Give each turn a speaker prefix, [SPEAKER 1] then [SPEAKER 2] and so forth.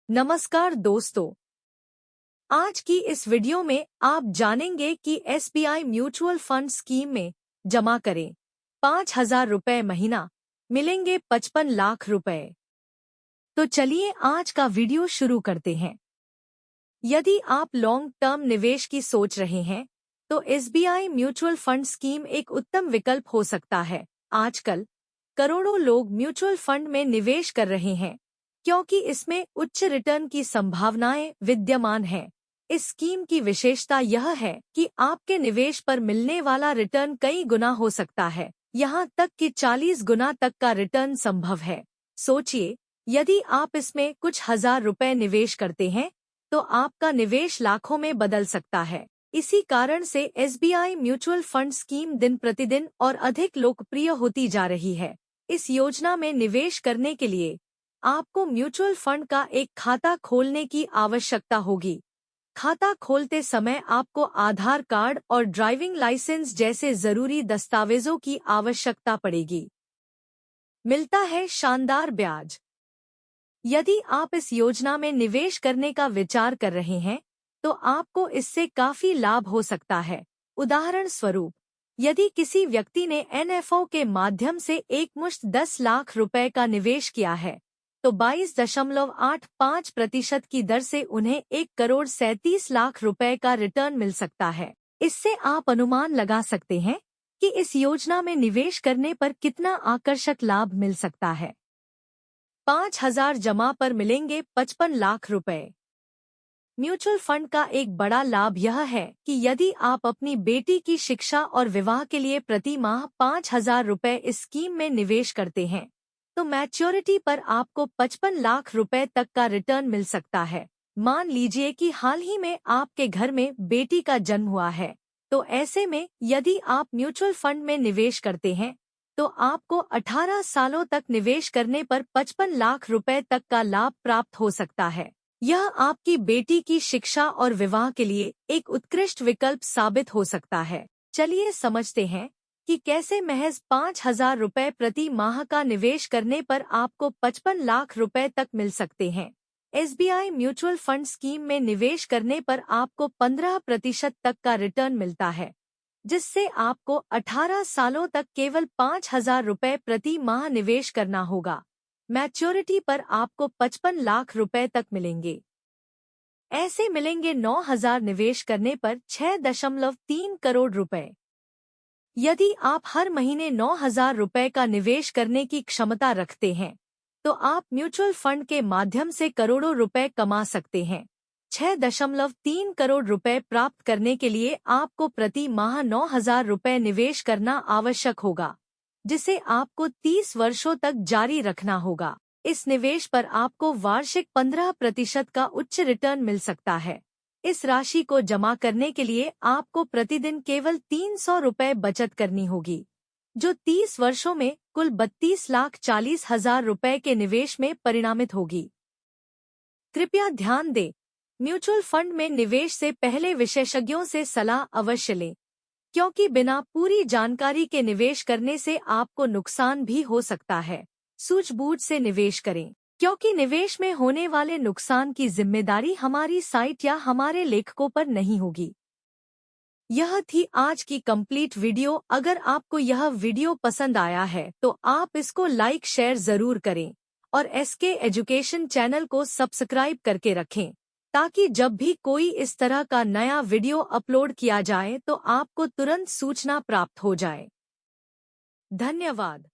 [SPEAKER 1] नमस्कार दोस्तों, आज की इस वीडियो में आप जानेंगे कि एसबीआई म्यूचुअल फंड स्कीम में जमा करें 5,000 रुपये महीना, मिलेंगे 55 लाख रुपए। तो चलिए आज का वीडियो शुरू करते हैं। यदि आप लॉन्ग टर्म निवेश की सोच रहे हैं, तो एसबीआई म्यूचुअल फंड स्कीम एक उत्तम विकल्प हो सकता है। आजकल करोड़ों लोग म्यूचुअल फंड में निवेश कर रहे हैं, क्योंकि इसमें उच्च रिटर्न की संभावनाएं विद्यमान हैं। इस स्कीम की विशेषता यह है कि आपके निवेश पर मिलने वाला रिटर्न कई गुना हो सकता है, यहाँ तक कि 40 गुना तक का रिटर्न संभव है। सोचिए, यदि आप इसमें कुछ हजार रुपए निवेश करते हैं, तो आपका निवेश लाखों में बदल सकता है। इसी कारण से एसबीआई म्यूचुअल फंड स्कीम दिन प्रतिदिन और अधिक लोकप्रिय होती जा रही है। इस योजना में निवेश करने के लिए आपको म्यूचुअल फंड का एक खाता खोलने की आवश्यकता होगी। खाता खोलते समय आपको आधार कार्ड और ड्राइविंग लाइसेंस जैसे जरूरी दस्तावेजों की आवश्यकता पड़ेगी। मिलता है शानदार ब्याज। यदि आप इस योजना में निवेश करने का विचार कर रहे हैं, तो आपको इससे काफी लाभ हो सकता है। उदाहरण स्वरूप, यदि किसी व्यक्ति ने एनएफओ के माध्यम से एकमुश्त 10 लाख रुपए का निवेश किया है, तो 22.85% की दर से उन्हें 1,37 करोड़ रुपए का रिटर्न मिल सकता है। इससे आप अनुमान लगा सकते हैं कि इस योजना में निवेश करने पर कितना आकर्षक लाभ मिल सकता है। 5,000 जमा पर मिलेंगे 55 लाख रुपए। म्यूचुअल फंड का एक बड़ा लाभ यह है कि यदि आप अपनी बेटी की शिक्षा और विवाह के लिए प्रति माह 5,000 रुपए इस स्कीम में निवेश करते हैं, तो मैच्योरिटी पर आपको 55 लाख रुपए तक का रिटर्न मिल सकता है। मान लीजिए कि हाल ही में आपके घर में बेटी का जन्म हुआ है, तो ऐसे में यदि आप म्यूचुअल फंड में निवेश करते हैं, तो आपको 18 सालों तक निवेश करने पर 55 लाख रुपए तक का लाभ प्राप्त हो सकता है। यह आपकी बेटी की शिक्षा और विवाह के लिए एक उत्कृष्ट विकल्प साबित हो सकता है। चलिए समझते हैं कि कैसे महज 5,000 रुपए प्रति माह का निवेश करने पर आपको 55 लाख रुपए तक मिल सकते हैं। एसबीआई म्यूचुअल फंड स्कीम में निवेश करने पर आपको 15% तक का रिटर्न मिलता है, जिससे आपको 18 सालों तक केवल 5,000 रुपए प्रति माह निवेश करना होगा। मैच्योरिटी पर आपको 55 लाख रुपए तक मिलेंगे। ऐसे मिलेंगे 9,000 निवेश करने पर 6.3 करोड़ रुपए। यदि आप हर महीने 9,000 रुपए का निवेश करने की क्षमता रखते हैं, तो आप म्यूचुअल फंड के माध्यम से करोड़ों रुपए कमा सकते हैं। 6.3 करोड़ रुपए प्राप्त करने के लिए आपको प्रति माह 9,000 रुपए निवेश करना आवश्यक होगा, जिसे आपको 30 वर्षों तक जारी रखना होगा। इस निवेश पर आपको वार्षिक 15% का उच्च रिटर्न मिल सकता है। इस राशि को जमा करने के लिए आपको प्रतिदिन केवल 300 रुपए बचत करनी होगी, जो 30 वर्षों में कुल 32,40,000 रुपए के निवेश में परिणामित होगी। कृपया ध्यान दें, म्यूचुअल फंड में निवेश से पहले विशेषज्ञों से सलाह अवश्य लें, क्योंकि बिना पूरी जानकारी के निवेश करने से आपको नुकसान भी हो सकता है। सूझबूझ से निवेश करें, क्योंकि निवेश में होने वाले नुकसान की जिम्मेदारी हमारी साइट या हमारे लेखकों पर नहीं होगी। यह थी आज की कंप्लीट वीडियो। अगर आपको यह वीडियो पसंद आया है, तो आप इसको लाइक शेयर जरूर करें और एसके एजुकेशन चैनल को सब्सक्राइब करके रखें, ताकि जब भी कोई इस तरह का नया वीडियो अपलोड किया जाए तो आपको तुरंत सूचना प्राप्त हो जाए। धन्यवाद।